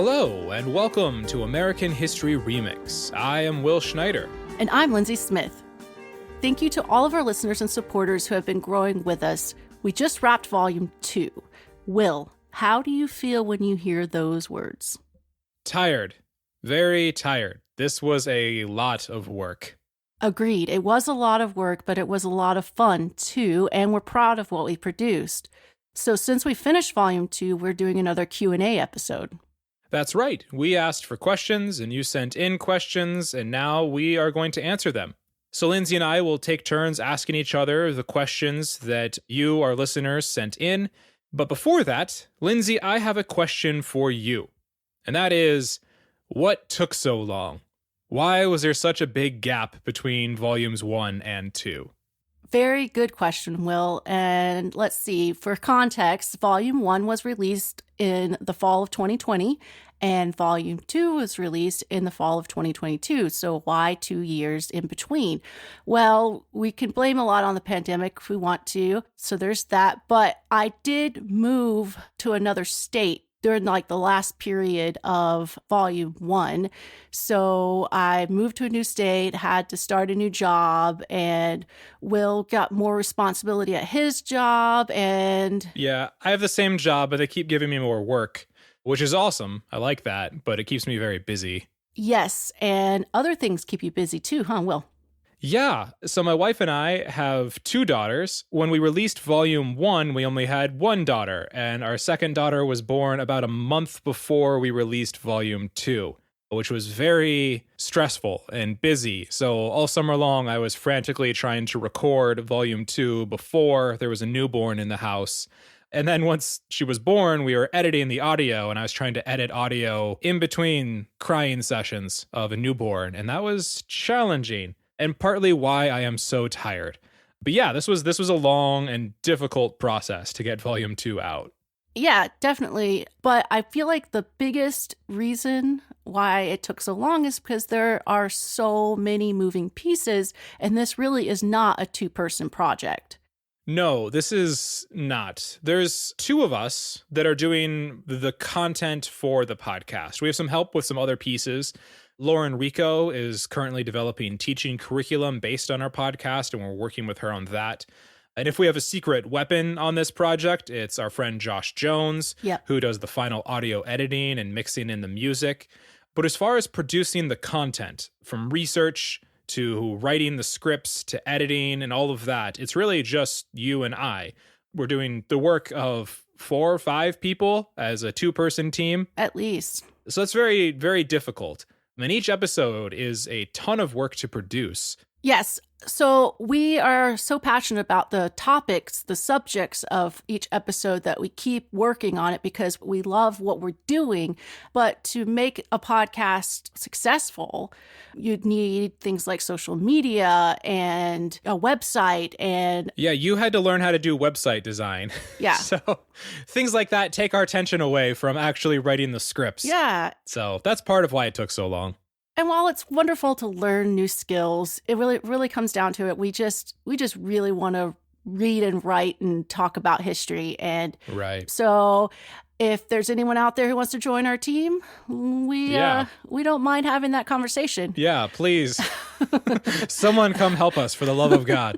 Hello, and welcome to American History Remix. I am Will Schneider. And I'm Lyndsay Smith. Thank you to all of our listeners and supporters who have been growing with us. We just wrapped Volume 2. Will, how do you feel when you hear those words? Tired. Very tired. This was a lot of work. Agreed. It was a lot of work, but it was a lot of fun, too, and we're proud of what we produced. So since we finished Volume 2, we're doing another Q&A episode. That's right. We asked for questions, and you sent in questions, and now we are going to answer them. So Lyndsay and I will take turns asking each other the questions that you, our listeners, sent in. But before that, Lyndsay, I have a question for you. And that is, what took so long? Why was there such a big gap between Volumes 1 and 2? Very good question, Will. And let's see, for context, Volume 1 was released in the fall of 2020, and Volume 2 was released in the fall of 2022. So why 2 years in between? Well, we can blame a lot on the pandemic if we want to. So there's that. But I did move to another state during the last period of Volume 1. So I moved to a new state, had to start a new job, and Will got more responsibility at his job. And yeah, I have the same job, but they keep giving me more work, which is awesome. I like that, but it keeps me very busy. Yes, and other things keep you busy too, huh, Will? Yeah, so my wife and I have 2 daughters. When we released Volume 1, we only had 1 daughter, and our second daughter was born about a month before we released Volume 2, which was very stressful and busy. So all summer long, I was frantically trying to record Volume 2 before there was a newborn in the house. And then once she was born, we were editing the audio, and I was trying to edit audio in between crying sessions of a newborn, and that was challenging. And partly why I am so tired. But yeah, this was a long and difficult process to get Volume 2 out. Yeah, definitely. But I feel like the biggest reason why it took so long is because there are so many moving pieces, and this really is not a 2-person project. No, this is not. There's 2 of us that are doing the content for the podcast. We have some help with some other pieces. Lauren Rico is currently developing teaching curriculum based on our podcast, and we're working with her on that. And if we have a secret weapon on this project, it's our friend Josh Jones, who does the final audio editing and mixing in the music. But as far as producing the content, from research to writing the scripts to editing and all of that, it's really just you and I. We're doing the work of 4 or 5 people as a 2-person team. At least. So it's very, very difficult. And each episode is a ton of work to produce. Yes. So we are so passionate about the topics, the subjects of each episode that we keep working on it because we love what we're doing. But to make a podcast successful, you'd need things like social media and a website and... Yeah, you had to learn how to do website design. Yeah. So things like that take our attention away from actually writing the scripts. Yeah. So that's part of why it took so long. And while it's wonderful to learn new skills, it really comes down to it. We just really want to read and write and talk about history. And right. So if there's anyone out there who wants to join our team, we don't mind having that conversation. Yeah, please. Someone come help us for the love of God.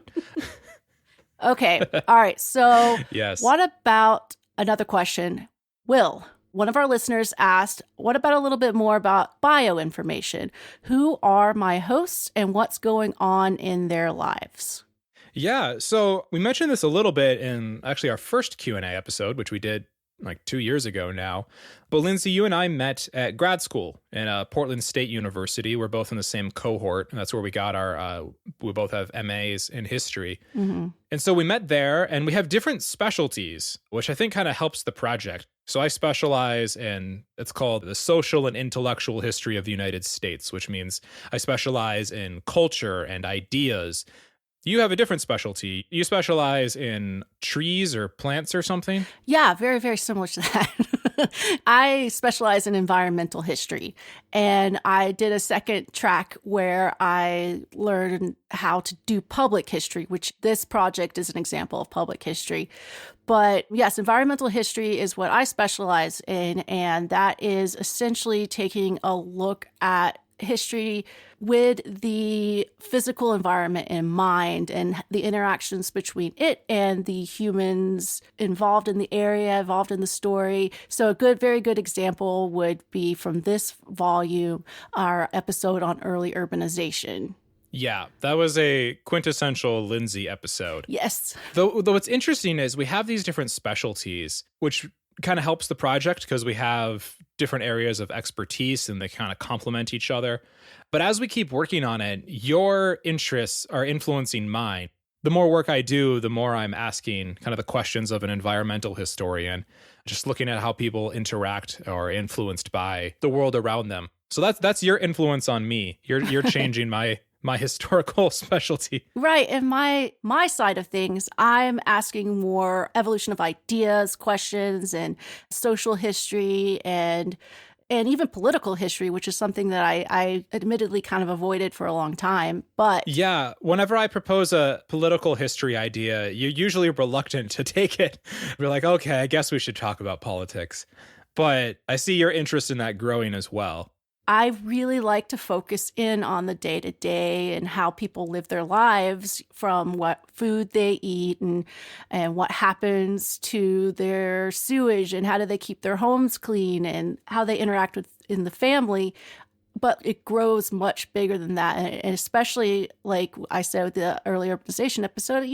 Okay. All right. So yes. What about another question? Will, one of our listeners asked, what about a little bit more about bio information? Who are my hosts and what's going on in their lives? Yeah, so we mentioned this a little bit in actually our first Q&A episode, which we did like 2 years ago now. But Lyndsay, you and I met at grad school in Portland State University. We're both in the same cohort, and that's where we got our, we both have MAs in history. Mm-hmm. And so we met there, and we have different specialties, which I think kind of helps the project. So I specialize in, it's called the social and intellectual history of the United States, which means I specialize in culture and ideas. You have a different specialty. You specialize in trees or plants or something? Yeah, very, very similar to that. I specialize in environmental history, and I did a second track where I learned how to do public history, which this project is an example of public history. But yes, environmental history is what I specialize in, and that is essentially taking a look at history with the physical environment in mind and the interactions between it and the humans involved in the area, involved in the story. So a very good example would be from this volume, our episode on early urbanization. Yeah, that was a quintessential Lyndsay episode. Yes. Though what's interesting is we have these different specialties, which kind of helps the project because we have different areas of expertise and they kind of complement each other. But as we keep working on it, your interests are influencing mine. The more work I do, the more I'm asking kind of the questions of an environmental historian, just looking at how people interact or are influenced by the world around them. So that's your influence on me. You're changing my historical specialty. Right. And my side of things, I'm asking more evolution of ideas, questions, and social history and even political history, which is something that I admittedly kind of avoided for a long time. But yeah, whenever I propose a political history idea, you're usually reluctant to take it. We're like, okay, I guess we should talk about politics. But I see your interest in that growing as well. I really like to focus in on the day-to-day and how people live their lives, from what food they eat and what happens to their sewage and how do they keep their homes clean and how they interact in the family. But it grows much bigger than that. And especially, like I said with the early urbanization episode,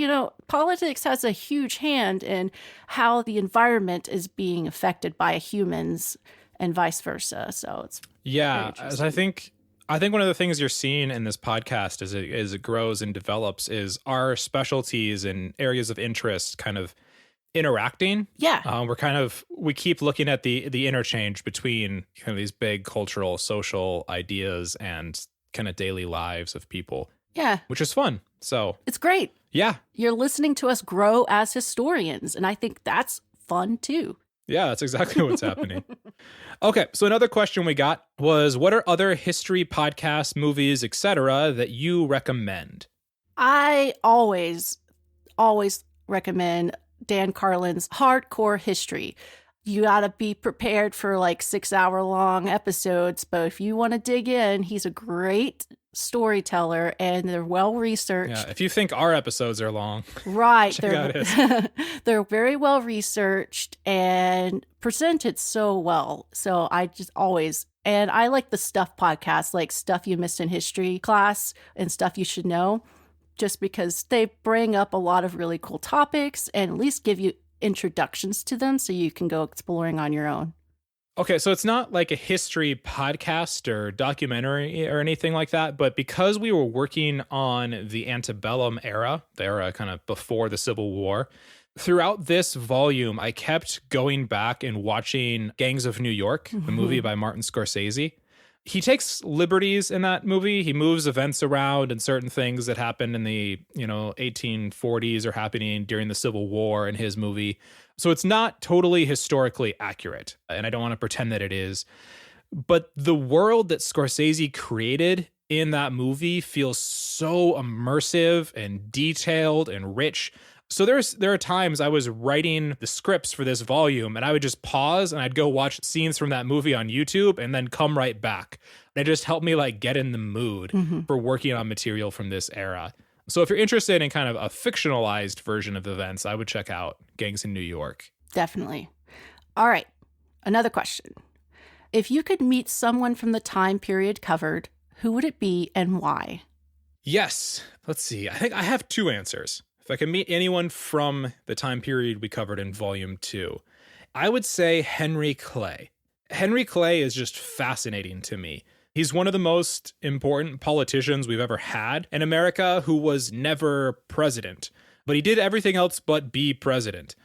politics has a huge hand in how the environment is being affected by humans and vice versa. So it's as I think one of the things you're seeing in this podcast as it grows and develops is our specialties and areas of interest kind of interacting. Yeah. We keep looking at the interchange between kind of these big cultural, social ideas and kind of daily lives of people. Yeah. Which is fun. So it's great. Yeah. You're listening to us grow as historians, and I think that's fun too. Yeah, that's exactly what's happening. Okay, so another question we got was, what are other history podcasts, movies, etc. that you recommend? I always recommend Dan Carlin's Hardcore History. You got to be prepared for like 6-hour-long episodes, but if you want to dig in, he's a great storyteller and they're well researched. Yeah, if you think our episodes are long, right, check out his. They're very well researched and presented so well. So I like the Stuff podcast, like Stuff You Missed in History class and Stuff You Should Know, just because they bring up a lot of really cool topics and at least give you introductions to them so you can go exploring on your own. Okay, so it's not like a history podcast or documentary or anything like that, but because we were working on the antebellum era, the era kind of before the Civil War, throughout this volume, I kept going back and watching Gangs of New York, the movie by Martin Scorsese. He takes liberties in that movie. He moves events around and certain things that happened in the, 1840s are happening during the Civil War in his movie. So it's not totally historically accurate, and I don't want to pretend that it is. But the world that Scorsese created in that movie feels so immersive and detailed and rich. So there are times I was writing the scripts for this volume and I would just pause and I'd go watch scenes from that movie on YouTube and then come right back. And it just helped me like get in the mood for working on material from this era. So if you're interested in kind of a fictionalized version of events, I would check out Gangs in New York. Definitely. All right. Another question. If you could meet someone from the time period covered, who would it be and why? Yes. Let's see. I think I have two answers. If I can meet anyone from the time period we covered in Volume 2, I would say Henry Clay. Henry Clay is just fascinating to me. He's one of the most important politicians we've ever had in America who was never president, but he did everything else but be president.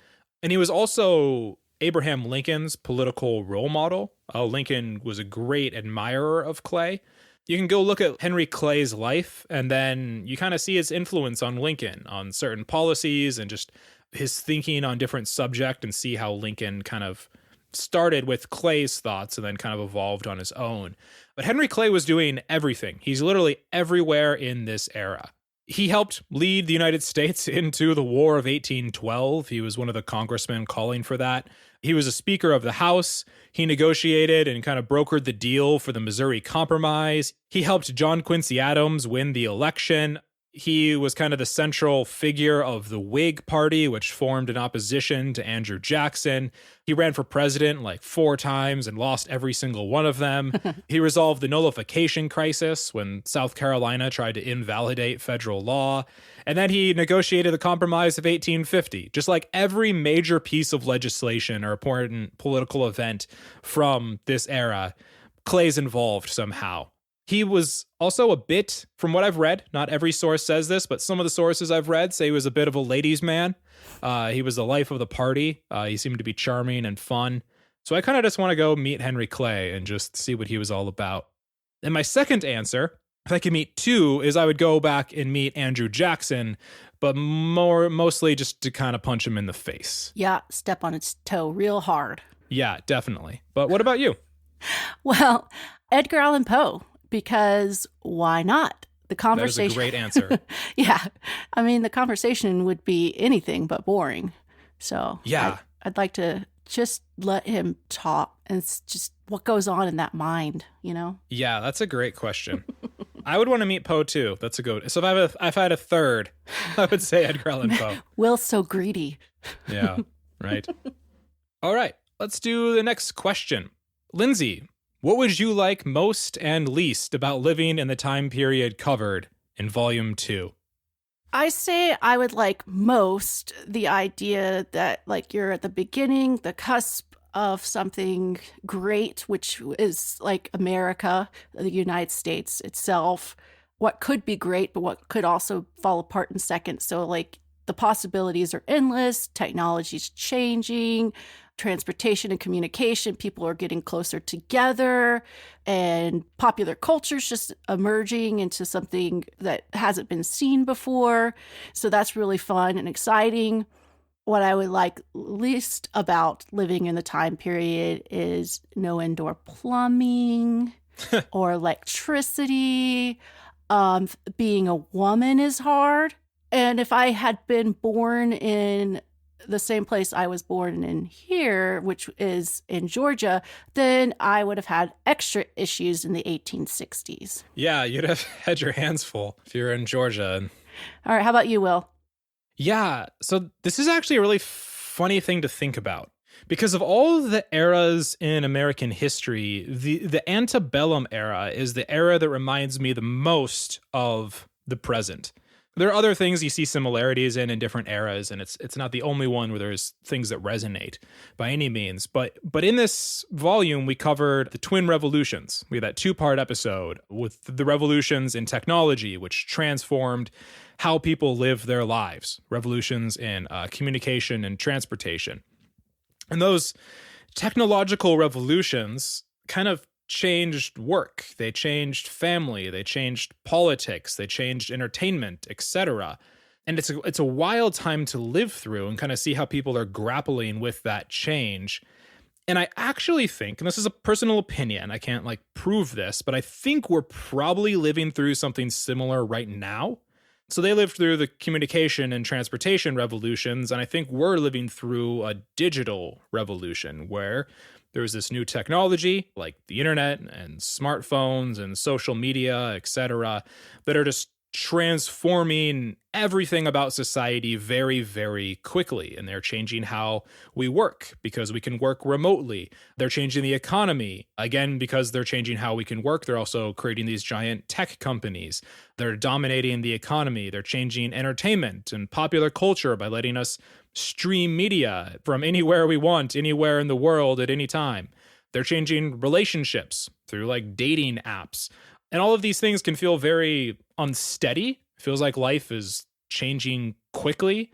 And he was also Abraham Lincoln's political role model. Lincoln was a great admirer of Clay. You can go look at Henry Clay's life, and then you kind of see his influence on Lincoln, on certain policies, and just his thinking on different subjects, and see how Lincoln kind of started with Clay's thoughts and then kind of evolved on his own. But Henry Clay was doing everything. He's literally everywhere in this era. He helped lead the United States into the War of 1812. He was one of the congressmen calling for that. He was a Speaker of the House. He negotiated and kind of brokered the deal for the Missouri Compromise. He helped John Quincy Adams win the election. He was kind of the central figure of the Whig Party, which formed in opposition to Andrew Jackson. He ran for president like 4 times and lost every single one of them. He resolved the nullification crisis when South Carolina tried to invalidate federal law. And then he negotiated the Compromise of 1850. Just like every major piece of legislation or important political event from this era, Clay's involved somehow. He was also a bit, from what I've read, not every source says this, but some of the sources I've read say he was a bit of a ladies' man. He was the life of the party. He seemed to be charming and fun. So I kind of just want to go meet Henry Clay and just see what he was all about. And my second answer, if I could meet 2, is I would go back and meet Andrew Jackson, but mostly just to kind of punch him in the face. Yeah, step on its toe real hard. Yeah, definitely. But what about you? Well, Edgar Allan Poe. Because why not? The conversation. That is a great answer. Yeah. I mean, the conversation would be anything but boring. So yeah, I'd like to just let him talk and it's just what goes on in that mind, you know? Yeah, that's a great question. I would want to meet Poe too. That's a good. So if I had a third, I would say Edgar Allan Poe. Will's so greedy. Yeah, right. All right, let's do the next question. Lyndsay, what would you like most and least about living in the time period covered in Volume 2? I say I would like most the idea that like you're at the beginning, the cusp of something great, which is like America, the United States itself, what could be great, but what could also fall apart in seconds. So like the possibilities are endless, technology's changing, transportation and communication, people are getting closer together, and popular culture's just emerging into something that hasn't been seen before. So that's really fun and exciting. What I would like least about living in the time period is no indoor plumbing or electricity. Being a woman is hard. And if I had been born in the same place I was born in here, which is in Georgia, then I would have had extra issues in the 1860s. Yeah, you'd have had your hands full if you were in Georgia. All right, how about you, Will? Yeah, so this is actually a really funny thing to think about. Because of all the eras in American history, the antebellum era is the era that reminds me the most of the present. There are other things you see similarities in different eras, and it's not the only one where there's things that resonate by any means. But in this volume, we covered the twin revolutions. We had that 2-part episode with the revolutions in technology, which transformed how people live their lives. Revolutions in communication and transportation. And those technological revolutions kind of changed work, they changed family, they changed politics, they changed entertainment, etc. And it's a wild time to live through and kind of see how people are grappling with that change. And I actually think, and this is a personal opinion, I can't prove this, but I think we're probably living through something similar right now. So they lived through the communication and transportation revolutions, and I think we're living through a digital revolution where there's this new technology like the internet and smartphones and social media, etc., that are just transforming everything about society very, very quickly. And they're changing how we work because we can work remotely. They're changing the economy, again, because they're changing how we can work. They're also creating these giant tech companies. They're dominating the economy. They're changing entertainment and popular culture by letting us stream media from anywhere we want, anywhere in the world at any time. They're changing relationships through dating apps. And all of these things can feel very unsteady. It feels like life is changing quickly.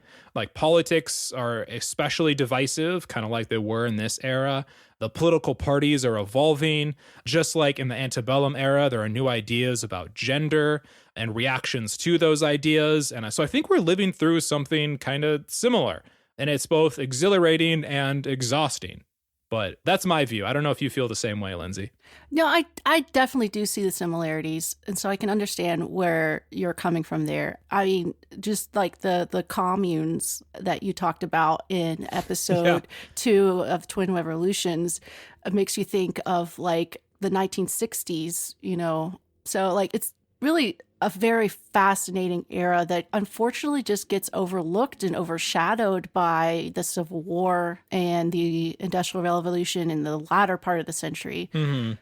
Politics are especially divisive, kind of like they were in this era. The political parties are evolving. Just like in the antebellum era, there are new ideas about gender and reactions to those ideas. And so I think we're living through something kind of similar. And it's both exhilarating and exhausting. But that's my view. I don't know if you feel the same way, Lindsay. No, I definitely do see the similarities. And so I can understand where you're coming from there. I mean, just like the communes that you talked about in episode 2 of Twin Revolutions, it makes you think of like the 1960s, you know. So like it's really a very fascinating era that unfortunately just gets overlooked and overshadowed by the Civil War and the Industrial Revolution in the latter part of the century. Mm-hmm.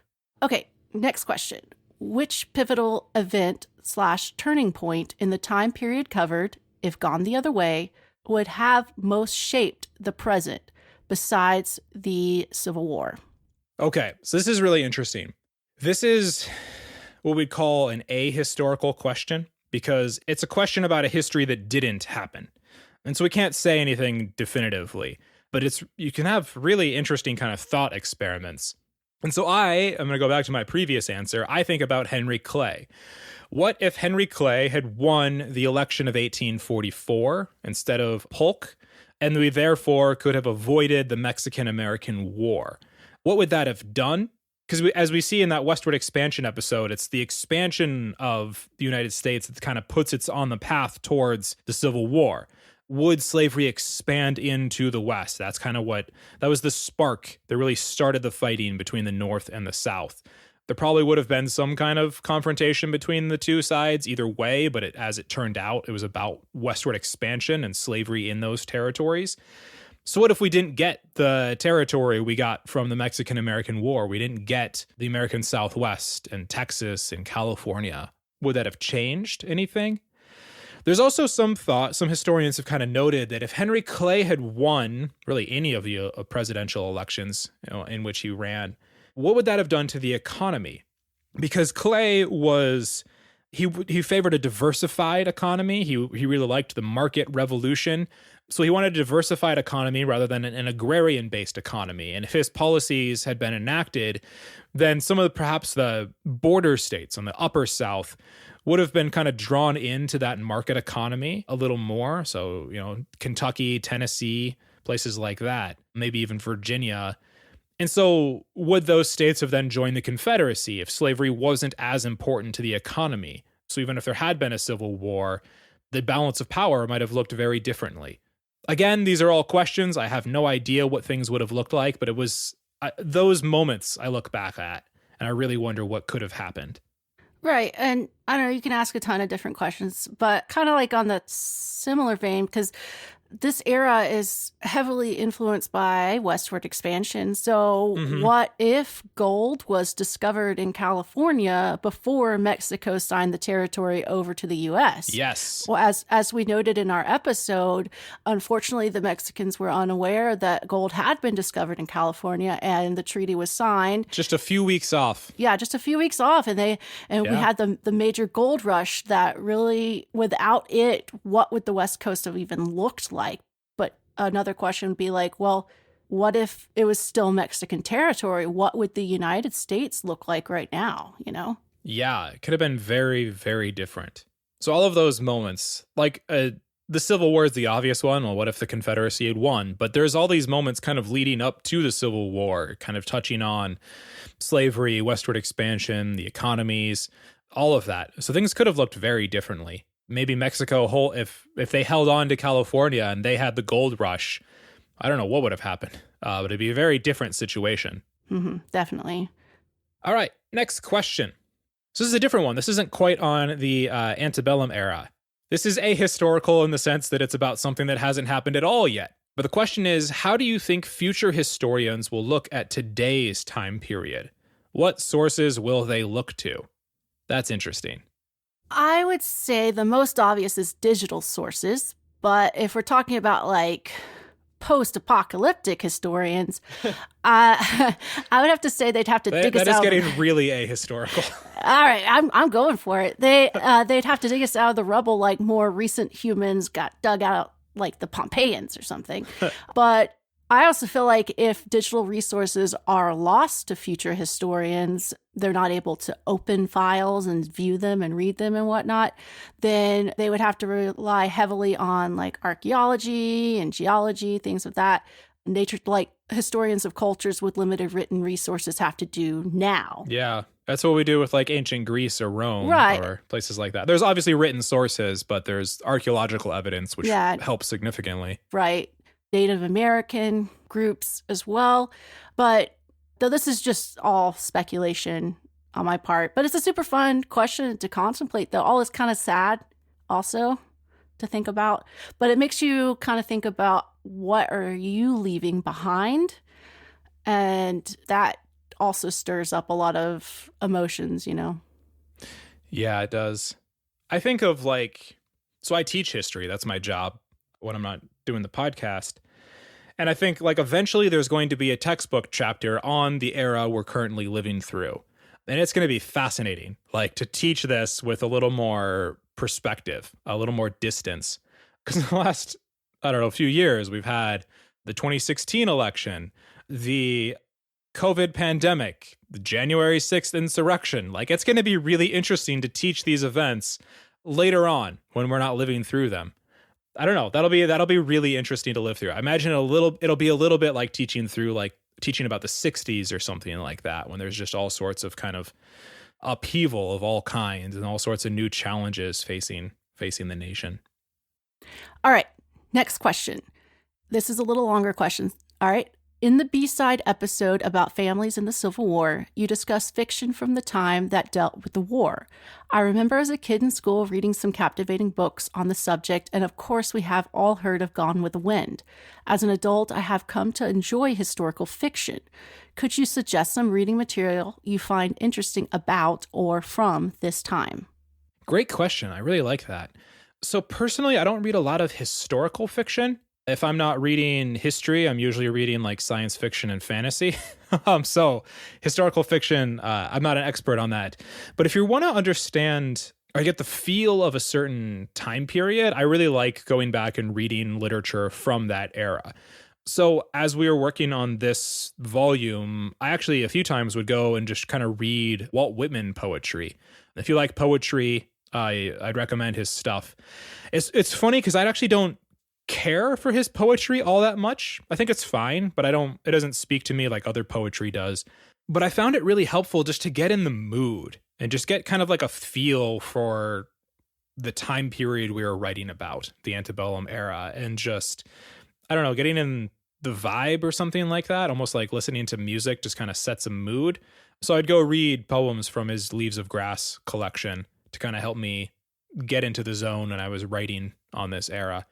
Okay, next question. Which pivotal event / turning point in the time period covered, if gone the other way, would have most shaped the present besides the Civil War? Okay, so this is really interesting. This is what we'd call an ahistorical question, because it's a question about a history that didn't happen. And so we can't say anything definitively, but you can have really interesting kind of thought experiments. And so I'm going to go back to my previous answer. I think about Henry Clay. What if Henry Clay had won the election of 1844 instead of Polk, and we therefore could have avoided the Mexican-American War? What would that have done? Because as we see in that westward expansion episode, it's the expansion of the United States that kind of puts it on the path towards the Civil War. Would slavery expand into the West? That was the spark that really started the fighting between the North and the South. There probably would have been some kind of confrontation between the two sides either way, but as it turned out, it was about westward expansion and slavery in those territories. So what if we didn't get the territory we got from the Mexican-American War? We didn't get the American Southwest and Texas and California. Would that have changed anything? There's also some historians have kind of noted that if Henry Clay had won really any of the presidential elections, in which he ran, what would that have done to the economy? Because Clay he favored a diversified economy. He really liked the market revolution. So he wanted a diversified economy rather than an agrarian-based economy. And if his policies had been enacted, then perhaps the border states on the upper South would have been kind of drawn into that market economy a little more. So, Kentucky, Tennessee, places like that, maybe even Virginia. And so would those states have then joined the Confederacy if slavery wasn't as important to the economy? So even if there had been a civil war, the balance of power might have looked very differently. Again, these are all questions. I have no idea what things would have looked like, but it was those moments I look back at, and I really wonder what could have happened. Right. And I don't know, you can ask a ton of different questions, but kind of like on the similar vein, because this era is heavily influenced by westward expansion. So what if gold was discovered in California before Mexico signed the territory over to the U.S.? Yes. Well, as we noted in our episode, unfortunately, the Mexicans were unaware that gold had been discovered in California, and the treaty was signed. Just a few weeks off. Yeah, just a few weeks off. And we had the major gold rush that really, without it, what would the West Coast have even looked like? But another question would be like, well, what if it was still Mexican territory? What would the United States look like right now, Yeah, it could have been very, very different. So all of those moments, like the Civil War is the obvious one. Well, what if the Confederacy had won? But there's all these moments kind of leading up to the Civil War, kind of touching on slavery, westward expansion, the economies, all of that. So things could have looked very differently. Maybe Mexico, if they held on to California and they had the gold rush, I don't know what would have happened, but it'd be a very different situation. Definitely. All right, next question. So this is a different one. This isn't quite on the antebellum era. This is ahistorical in the sense that it's about something that hasn't happened at all yet. But the question is, how do you think future historians will look at today's time period? What sources will they look to? That's interesting. I would say the most obvious is digital sources, but if we're talking about like post-apocalyptic historians, I would have to say they'd have to dig us out. That is getting really ahistorical. All right, I'm going for it. They'd have to dig us out of the rubble like more recent humans got dug out, like the Pompeians or something. But I also feel like if digital resources are lost to future historians, they're not able to open files and view them and read them and whatnot, then they would have to rely heavily on like archaeology and geology, things of that nature, like historians of cultures with limited written resources have to do now. Yeah. That's what we do with like ancient Greece or Rome Right. or places like that. There's obviously written sources, but there's archaeological evidence, which helps significantly. Right. Native American groups as well. But though this is just all speculation on my part, but it's a super fun question to contemplate, though. All is kind of sad also to think about, but it makes you kind of think about what are you leaving behind? And that also stirs up a lot of emotions, you know? Yeah, it does. I think of like, so I teach history. That's my job when I'm not doing the podcast. And I think like eventually there's going to be a textbook chapter on the era we're currently living through. And it's going to be fascinating, like to teach this with a little more perspective, a little more distance. Because in the last, I don't know, few years, we've had the 2016 election, the COVID pandemic, the January 6th insurrection. Like it's going to be really interesting to teach these events later on when we're not living through them. I don't know. That'll be really interesting to live through. I imagine it'll be a little bit like teaching about the 60s or something like that, when there's just all sorts of kind of upheaval of all kinds and all sorts of new challenges facing the nation. All right. Next question. This is a little longer question. All right. In the B-side episode about families in the Civil War, you discussed fiction from the time that dealt with the war. I remember as a kid in school reading some captivating books on the subject, and of course we have all heard of Gone with the Wind. As an adult, I have come to enjoy historical fiction. Could you suggest some reading material you find interesting about or from this time? Great question. I really like that. So personally, I don't read a lot of historical fiction. If I'm not reading history, I'm usually reading like science fiction and fantasy. So historical fiction, I'm not an expert on that. But if you want to understand or get the feel of a certain time period, I really like going back and reading literature from that era. So as we were working on this volume, I actually a few times would go and just kind of read Walt Whitman poetry. If you like poetry, I'd recommend his stuff. It's funny because I actually don't care for his poetry all that much. I think it's fine, but it doesn't speak to me like other poetry does. But I found it really helpful just to get in the mood and just get kind of like a feel for the time period we were writing about, the antebellum era, and just, I don't know, getting in the vibe or something like that, almost like listening to music just kind of sets a mood. So I'd go read poems from his Leaves of Grass collection to kind of help me get into the zone when I was writing on this era.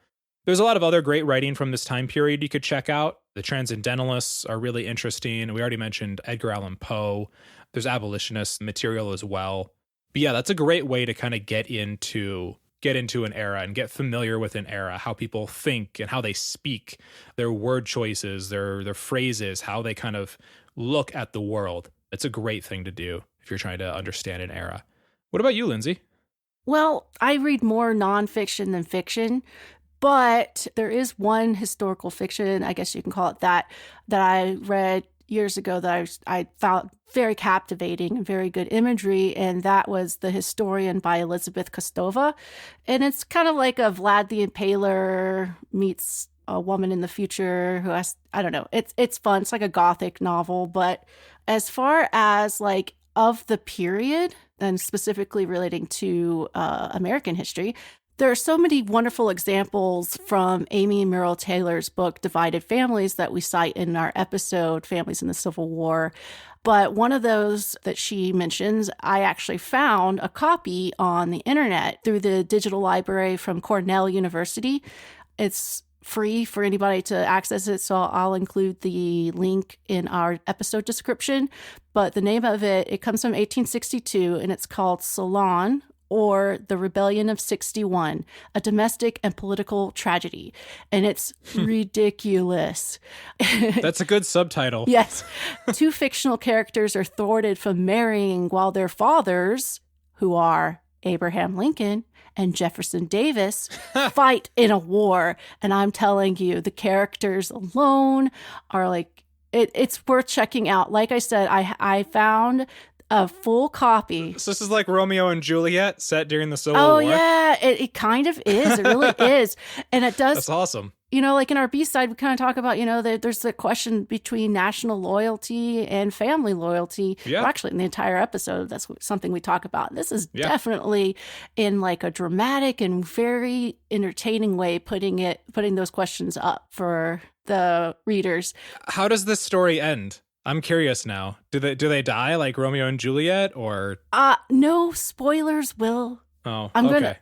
There's a lot of other great writing from this time period you could check out. The Transcendentalists are really interesting. We already mentioned Edgar Allan Poe. There's abolitionist material as well. But yeah, that's a great way to kind of get into an era and get familiar with an era, how people think and how they speak, their word choices, their phrases, how they kind of look at the world. It's a great thing to do if you're trying to understand an era. What about you, Lyndsay? Well, I read more nonfiction than fiction. But there is one historical fiction, I guess you can call it that I read years ago that I found very captivating and very good imagery, and that was The Historian by Elizabeth Kostova. And it's kind of like a Vlad the Impaler meets a woman in the future who has, I don't know, it's fun. It's like a gothic novel. But as far as like of the period, and specifically relating to American history, there are so many wonderful examples from Amy and Merrill Taylor's book, Divided Families, that we cite in our episode, Families in the Civil War. But one of those that she mentions, I actually found a copy on the internet through the digital library from Cornell University. It's free for anybody to access it, so I'll include the link in our episode description. But the name of it comes from 1862, and it's called Ceylon, or The Rebellion of 61, a domestic and political tragedy. And it's ridiculous. That's a good subtitle. Yes. Two fictional characters are thwarted from marrying while their fathers, who are Abraham Lincoln and Jefferson Davis, fight in a war. And I'm telling you, the characters alone are like, it's worth checking out. Like I said, I found a full copy. So this is like Romeo and Juliet set during the Civil War? Oh, yeah. It kind of is. It really is. And it does. That's awesome. like in our B-side, we kind of talk about, that there's the question between national loyalty and family loyalty. Yeah. Well, actually, in the entire episode, that's something we talk about. This is Yeah. definitely in like a dramatic and very entertaining way, putting those questions up for the readers. How does this story end? I'm curious now. Do they die like Romeo and Juliet, or? No spoilers, Will. Oh,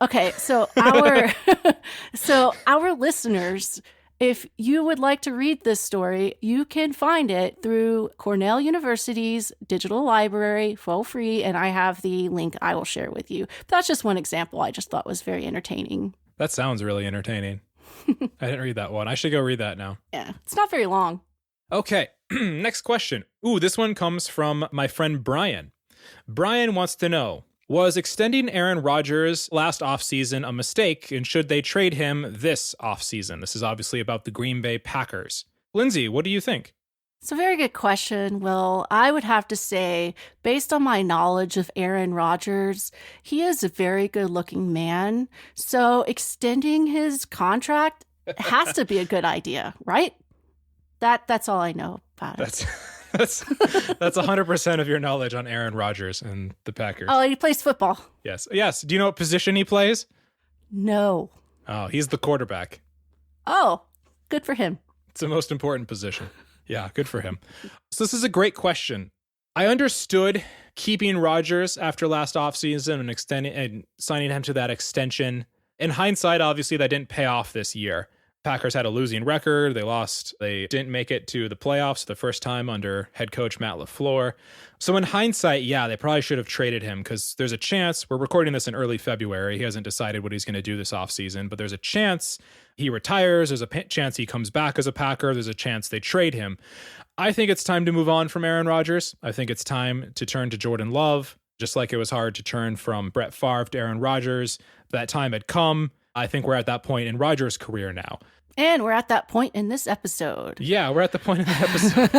okay. So our listeners, if you would like to read this story, you can find it through Cornell University's digital library for free, and I have the link I will share with you. But that's just one example I just thought was very entertaining. That sounds really entertaining. I didn't read that one. I should go read that now. Yeah, it's not very long. Okay, next question. Ooh, this one comes from my friend Brian. Brian wants to know, was extending Aaron Rodgers last offseason a mistake, and should they trade him this offseason? This is obviously about the Green Bay Packers. Lyndsay, what do you think? It's a very good question, Will. I would have to say, based on my knowledge of Aaron Rodgers, he is a very good-looking man. So extending his contract has to be a good idea, right? That's all I know about it. That's 100% of your knowledge on Aaron Rodgers and the Packers. Oh, he plays football. Yes. Do you know what position he plays? No. Oh, he's the quarterback. Oh, good for him. It's the most important position. Yeah, good for him. So this is a great question. I understood keeping Rodgers after last offseason and extending and signing him to that extension. In hindsight, obviously, that didn't pay off this year. Packers had a losing record. They didn't make it to the playoffs the first time under head coach Matt LaFleur. So in hindsight, yeah, they probably should have traded him, because there's a chance, we're recording this in early February, he hasn't decided what he's going to do this offseason, but there's a chance he retires, there's a chance he comes back as a Packer, there's a chance they trade him. I think it's time to move on from Aaron Rodgers. I think it's time to turn to Jordan Love, just like it was hard to turn from Brett Favre to Aaron Rodgers. That time had come. I think we're at that point in Rodgers' career now. And we're at that point in this episode. Yeah, we're at the point in the episode.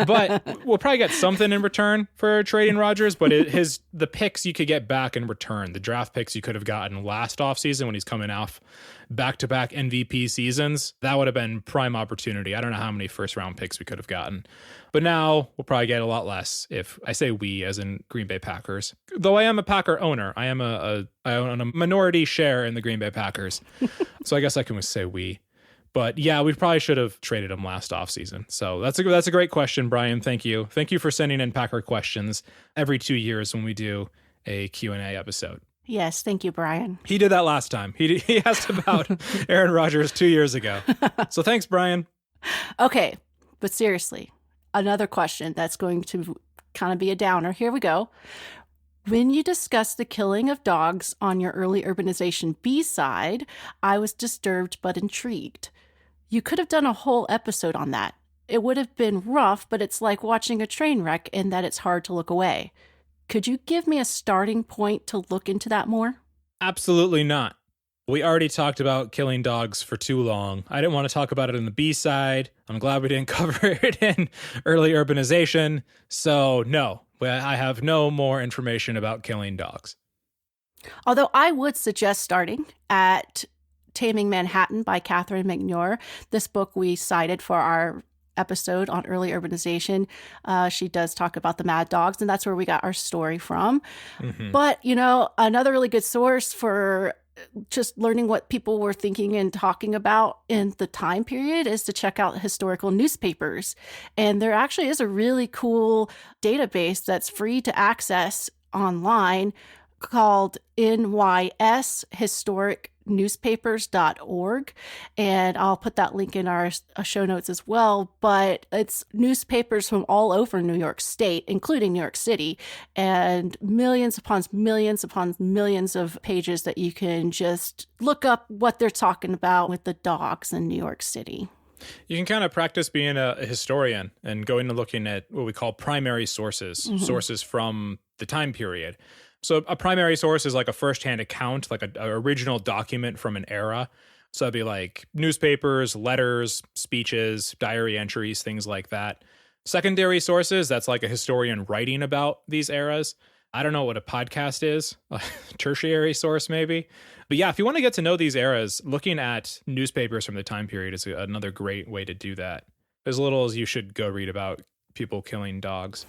But we'll probably get something in return for trading Rodgers, but the picks you could get back in return, the draft picks you could have gotten last offseason when he's coming off back-to-back MVP seasons, that would have been prime opportunity. I don't know how many first-round picks we could have gotten. But now we'll probably get a lot less, if I say we as in Green Bay Packers. Though I am a Packer owner. I own a minority share in the Green Bay Packers. So I guess I can say we. But yeah, we probably should have traded him last offseason. So that's a great question, Brian. Thank you. Thank you for sending in Packer questions every 2 years when we do a Q&A episode. Yes, thank you, Brian. He did that last time. He asked about Aaron Rodgers 2 years ago. So thanks, Brian. Okay, but seriously, another question that's going to kind of be a downer. Here we go. When you discussed the killing of dogs on your early urbanization B-side, I was disturbed but intrigued. You could have done a whole episode on that. It would have been rough, but it's like watching a train wreck in that it's hard to look away. Could you give me a starting point to look into that more? Absolutely not. We already talked about killing dogs for too long. I didn't want to talk about it in the B-side. I'm glad we didn't cover it in early urbanization. So no, I have no more information about killing dogs. Although I would suggest starting at Taming Manhattan by Catherine McNure. This book we cited for our episode on early urbanization. She does talk about the mad dogs, and that's where we got our story from. Mm-hmm. But, another really good source for just learning what people were thinking and talking about in the time period is to check out historical newspapers. And there actually is a really cool database that's free to access online called nyshistoricnewspapers.org. And I'll put that link in our show notes as well. But it's newspapers from all over New York State, including New York City, and millions upon millions upon millions of pages that you can just look up what they're talking about with the dogs in New York City. You can kind of practice being a historian and going and looking at what we call primary sources, mm-hmm. sources from the time period. So a primary source is like a firsthand account, like an original document from an era. So that'd be like newspapers, letters, speeches, diary entries, things like that. Secondary sources, that's like a historian writing about these eras. I don't know what a podcast is, a tertiary source maybe. But yeah, if you want to get to know these eras, looking at newspapers from the time period is another great way to do that. As little as you should go read about people killing dogs.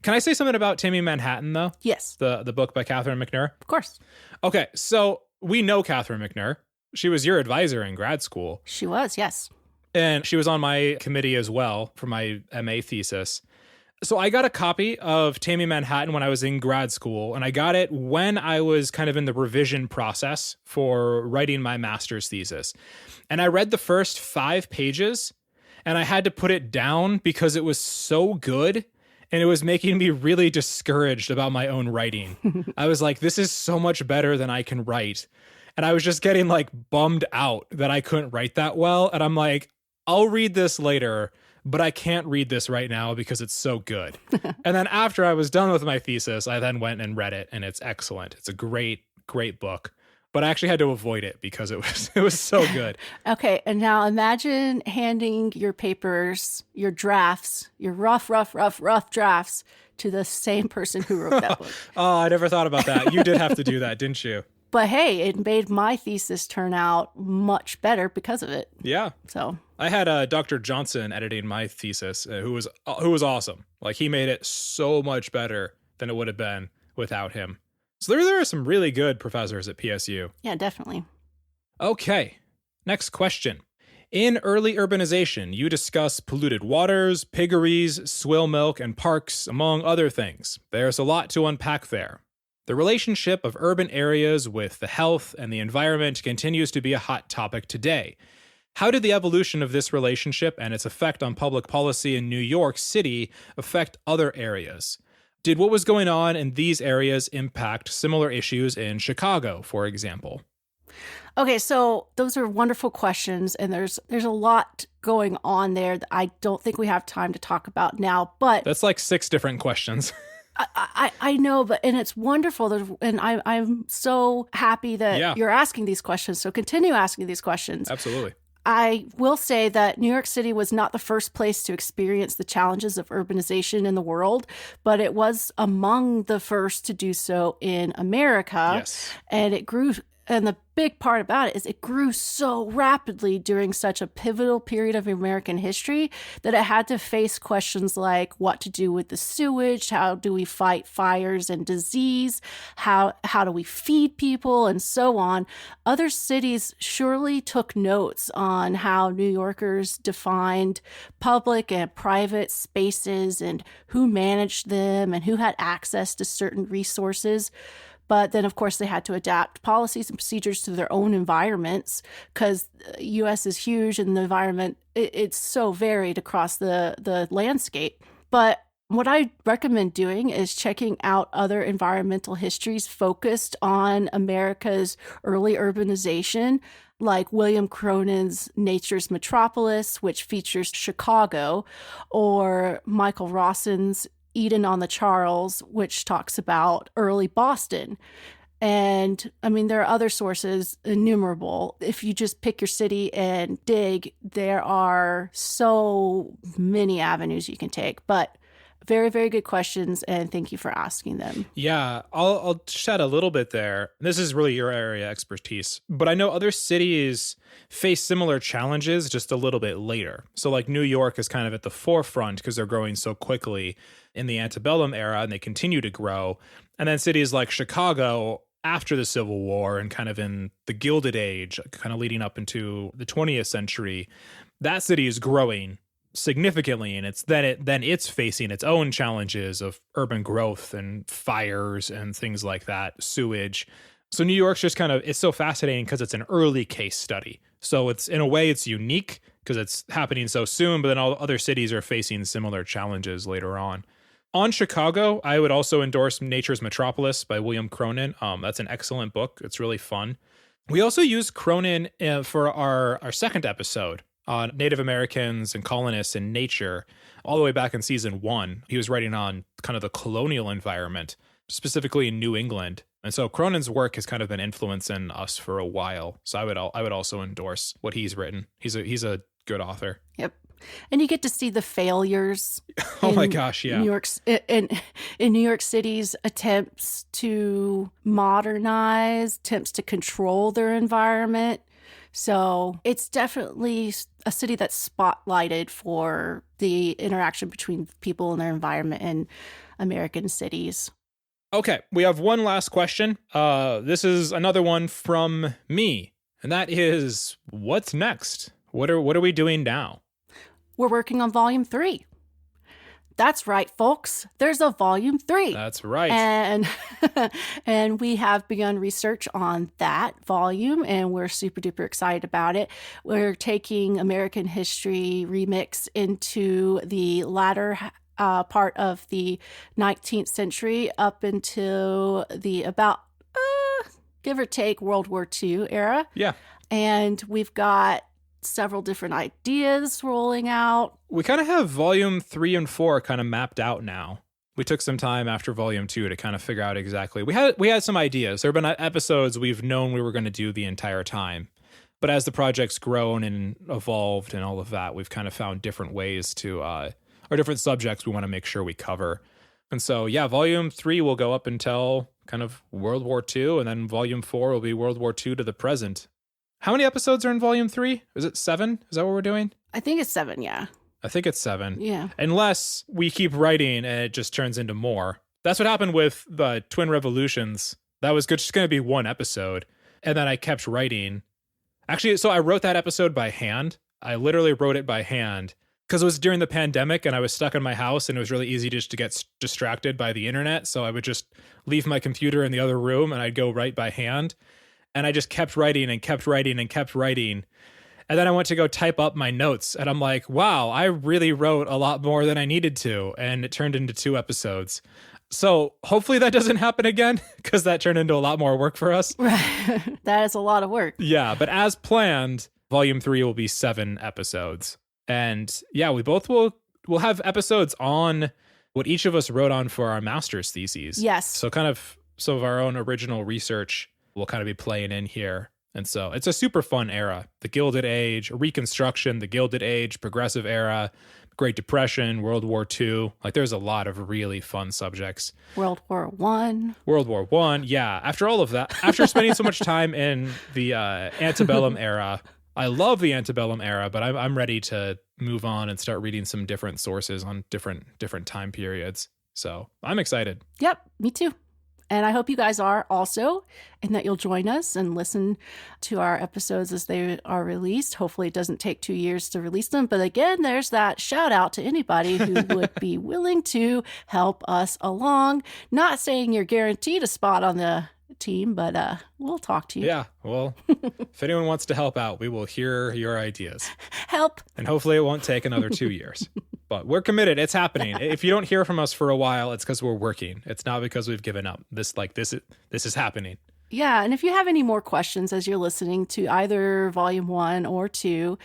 Can I say something about Taming Manhattan, though? Yes. The book by Catherine McNer? Of course. Okay, so we know Catherine McNer. She was your advisor in grad school. She was, yes. And she was on my committee as well for my MA thesis. So I got a copy of Taming Manhattan when I was in grad school, and I got it when I was kind of in the revision process for writing my master's thesis. And I read the first 5 pages, and I had to put it down because it was so good, and it was making me really discouraged about my own writing. I was like, this is so much better than I can write. And I was just getting like bummed out that I couldn't write that well. And I'm like, I'll read this later, but I can't read this right now because it's so good. And then after I was done with my thesis, I then went and read it, and it's excellent. It's a great, great book. But I actually had to avoid it because it was so good. Okay, and now imagine handing your papers, your drafts, your rough drafts to the same person who wrote that book. Oh, I never thought about that. You did have to do that, didn't you? But hey, it made my thesis turn out much better because of it. Yeah. So I had Dr. Johnson editing my thesis, who was awesome. Like, he made it so much better than it would have been without him. So there are some really good professors at PSU. yeah, definitely. Okay, next question. In early urbanization, you discuss polluted waters, piggeries, swill milk, and parks, among other things. There's a lot to unpack there. The relationship of urban areas with the health and the environment continues to be a hot topic today. How did the evolution of this relationship and its effect on public policy in New York City affect other areas? Did what was going on in these areas impact similar issues in Chicago, for example? Okay, so those are wonderful questions, and there's a lot going on there that I don't think we have time to talk about now, but That's like 6 different questions. I know, and it's wonderful. And I'm so happy that you're asking these questions. So continue asking these questions. Absolutely. I will say that New York City was not the first place to experience the challenges of urbanization in the world, but it was among the first to do so in America. Yes. And it grew. And the big part about it is it grew so rapidly during such a pivotal period of American history that it had to face questions like what to do with the sewage, how do we fight fires and disease, how do we feed people, and so on. Other cities surely took notes on how New Yorkers defined public and private spaces and who managed them and who had access to certain resources. But then, of course, they had to adapt policies and procedures to their own environments because the U.S. is huge and the environment, it's so varied across the landscape. But what I recommend doing is checking out other environmental histories focused on America's early urbanization, like William Cronin's Nature's Metropolis, which features Chicago, or Michael Rawson's Eden on the Charles, which talks about early Boston. And I mean, there are other sources innumerable. If you just pick your city and dig, there are so many avenues you can take. But very, very good questions, and thank you for asking them. Yeah, I'll shed a little bit there. This is really your area of expertise, but I know other cities face similar challenges just a little bit later. So like New York is kind of at the forefront because they're growing so quickly in the antebellum era, and they continue to grow. And then cities like Chicago after the Civil War and kind of in the Gilded Age, kind of leading up into the 20th century, that city is growing significantly, and it's facing its own challenges of urban growth and fires and things like that, sewage. So New York's just kind of, it's so fascinating because it's an early case study. So it's, in a way, it's unique because it's happening so soon, but then all other cities are facing similar challenges later on. On Chicago, I would also endorse Nature's Metropolis by William Cronin. That's an excellent book. It's really fun. We also used Cronin for our second episode on Native Americans and colonists in nature, all the way back in season 1. He was writing on kind of the colonial environment, specifically in New England. And so Cronin's work has kind of been influencing us for a while. So I would also endorse what he's written. He's a good author. Yep. And you get to see the failures. Oh my gosh, yeah. In New York City's attempts to modernize, attempts to control their environment. So it's definitely a city that's spotlighted for the interaction between people and their environment in American cities. Okay, we have one last question. This is another one from me, and that is, what's next? What are we doing now? We're working on Volume 3. That's right, folks. There's a Volume 3. That's right. And we have begun research on that volume, and we're super duper excited about it. We're taking American History Remix into the latter part of the 19th century up until the about, give or take, World War II era. Yeah. And we've got several different ideas rolling out. We kind of have Volume 3 and 4 kind of mapped out now. We took some time after Volume 2 to kind of figure out exactly. We had some ideas. There have been episodes we've known we were going to do the entire time. But as the project's grown and evolved and all of that, we've kind of found different ways to, or different subjects we want to make sure we cover. And so, yeah, Volume 3 will go up until kind of World War II, and then Volume 4 will be World War II to the present. How many episodes are in Volume 3? Is it 7? Is that what we're doing? I think it's 7, yeah. I think it's 7. Yeah. Unless we keep writing and it just turns into more. That's what happened with the Twin Revolutions. That was just going to be one episode. And then I kept writing. Actually, so I wrote that episode by hand. I literally wrote it by hand because it was during the pandemic and I was stuck in my house and it was really easy just to get distracted by the internet. So I would just leave my computer in the other room and I'd go write by hand. And I just kept writing and kept writing and kept writing. And then I went to go type up my notes. And I'm like, wow, I really wrote a lot more than I needed to. And it turned into 2 episodes. So hopefully that doesn't happen again, because that turned into a lot more work for us. Right. That is a lot of work. Yeah, but as planned, Volume 3 will be 7 episodes. And yeah, we both will have episodes on what each of us wrote on for our master's theses. Yes. So kind of some of our own original research will kind of be playing in here. And so it's a super fun era. The Gilded Age, Reconstruction, the Gilded Age, Progressive Era, Great Depression, World War II. Like there's a lot of really fun subjects. World War I. World War I, yeah. After all of that, after spending so much time in the antebellum era, I love the antebellum era, but I'm ready to move on and start reading some different sources on different time periods. So I'm excited. Yep, me too. And I hope you guys are also, and that you'll join us and listen to our episodes as they are released. Hopefully it doesn't take 2 years to release them. But again, there's that shout out to anybody who would be willing to help us along. Not saying you're guaranteed a spot on the team, but we'll talk to you. Yeah, well, if anyone wants to help out, we will hear your ideas. Help. And hopefully it won't take another 2 years. But we're committed. It's happening. If you don't hear from us for a while, it's because we're working. It's not because we've given up. This is happening. Yeah, and if you have any more questions as you're listening to either Volume 1 or 2,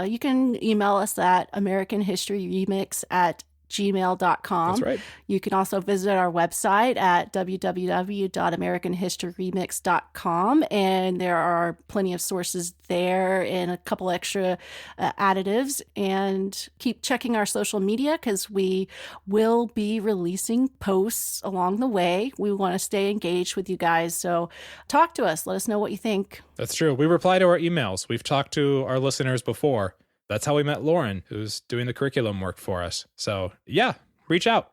you can email us at americanhistoryremix@gmail.com. That's right. You can also visit our website at www.americanhistoryremix.com, and there are plenty of sources there and a couple extra additives. And keep checking our social media because we will be releasing posts along the way. We want to stay engaged with you guys, so talk to us. Let us know what you think. That's true. We reply to our emails. We've talked to our listeners before. That's how we met Lauren, who's doing the curriculum work for us. So yeah, reach out.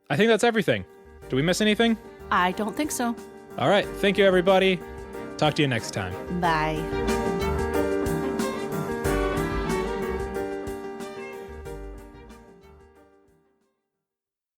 I think that's everything. Do we miss anything? I don't think so. All right. Thank you, everybody. Talk to you next time. Bye.